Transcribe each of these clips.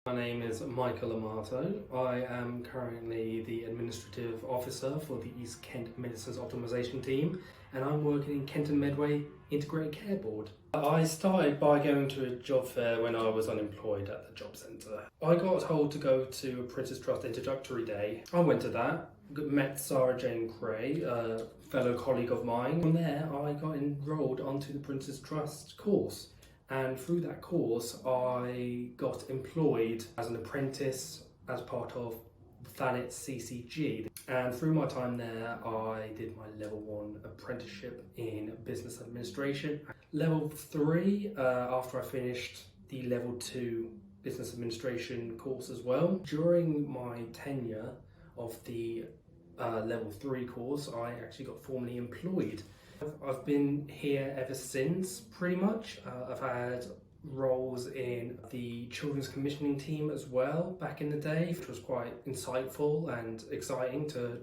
My name is Michael Amato. I am currently the Administrative Officer for the East Kent Medicines Optimisation team, and I'm working in Kent and Medway Integrated Care Board. I started by going to a job fair when I was unemployed at the job centre. I got told to go to Apprentice Trust Introductory Day. I went to that, met Sarah Jane Gray, a fellow colleague of mine. From there, I got enrolled onto the Apprentice Trust course. And through that course, I got employed as an apprentice as part of Thanet CCG. And through my time there, I did my level 1 apprenticeship in business administration. Level 3, after I finished the level 2 business administration course as well. During my tenure of the level 3 course, I actually got formally employed. I've been here ever since, pretty much. I've had roles in the children's commissioning team as well back in the day, which was quite insightful and exciting to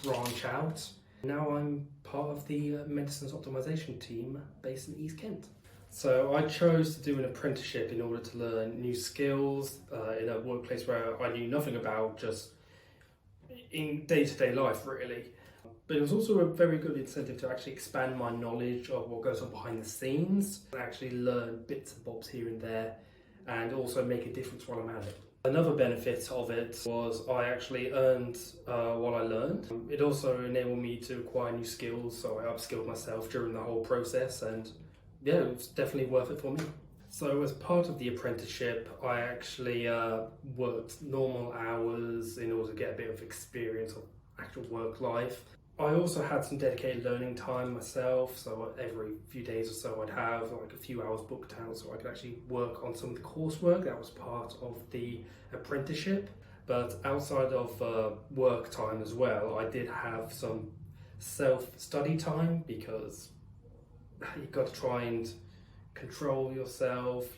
branch out. Now I'm part of the Medicines Optimisation team based in East Kent. So I chose to do an apprenticeship in order to learn new skills in a workplace where I knew nothing about, just in day-to-day life really. But it was also a very good incentive to actually expand my knowledge of what goes on behind the scenes and actually learn bits and bobs here and there and also make a difference while I'm at it. Another benefit of it was I actually earned what I learned. It also enabled me to acquire new skills, so I upskilled myself during the whole process, and yeah, it was definitely worth it for me. So as part of the apprenticeship, I actually worked normal hours in order to get a bit of experience of actual work life. I also had some dedicated learning time myself, so every few days or so I'd have like a few hours booked out so I could actually work on some of the coursework that was part of the apprenticeship. But outside of work time as well, I did have some self-study time because you've got to try and control yourself,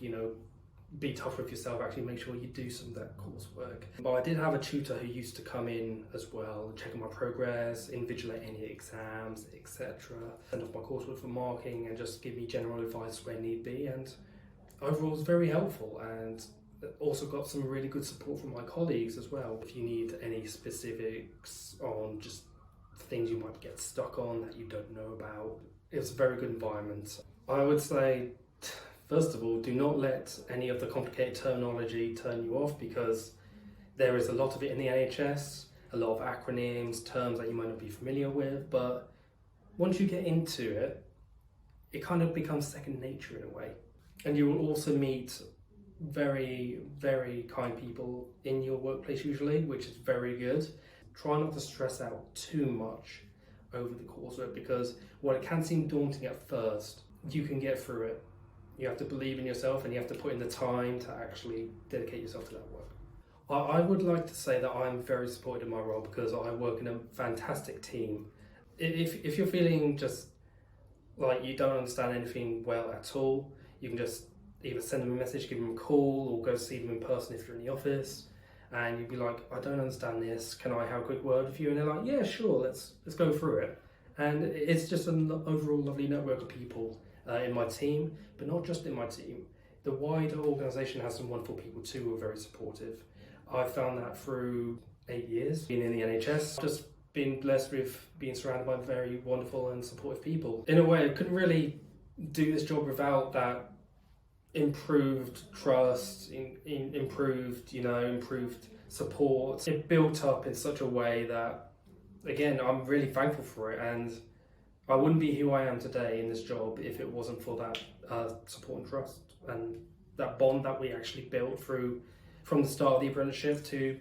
be tough with yourself, actually make sure you do some of that coursework. But I did have a tutor who used to come in as well, checking my progress, invigilate any exams, etc. Send off my coursework for marking and just give me general advice where need be, and overall it was very helpful, and also got some really good support from my colleagues as well. If you need any specifics on just things you might get stuck on that you don't know about, it was a very good environment. I would say, first of all, do not let any of the complicated terminology turn you off, because there is a lot of it in the NHS, a lot of acronyms, terms that you might not be familiar with, but once you get into it, it kind of becomes second nature in a way. And you will also meet very, very kind people in your workplace usually, which is very good. Try not to stress out too much over the coursework, because while it can seem daunting at first, you can get through it. You have to believe in yourself and you have to put in the time to actually dedicate yourself to that work. I would like to say that I'm very supported in my role because I work in a fantastic team. If you're feeling just like you don't understand anything well at all, you can just either send them a message, give them a call, or go see them in person if you're in the office, and you'd be like, I don't understand this, can I have a quick word with you? And they're like, yeah, sure, let's go through it. And it's just an overall lovely network of people in my team, but not just in my team. The wider organisation has some wonderful people too who are very supportive. I found that through 8 years being in the NHS, just been blessed with being surrounded by very wonderful and supportive people. In a way, I couldn't really do this job without that improved trust, improved support. It built up in such a way that, again, I'm really thankful for it, and I wouldn't be who I am today in this job if it wasn't for that support and trust and that bond that we actually built from the start of the apprenticeship to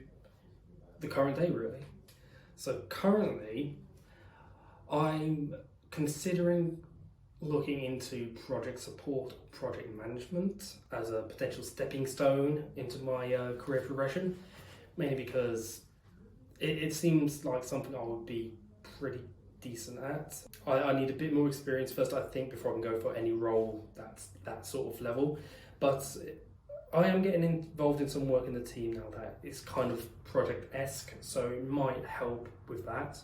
the current day, really. So currently, I'm considering looking into project support, project management as a potential stepping stone into my career progression, mainly because it seems like something I would be pretty decent at. I need a bit more experience first, I think, before I can go for any role that's that sort of level. But I am getting involved in some work in the team now that is kind of project-esque, so it might help with that.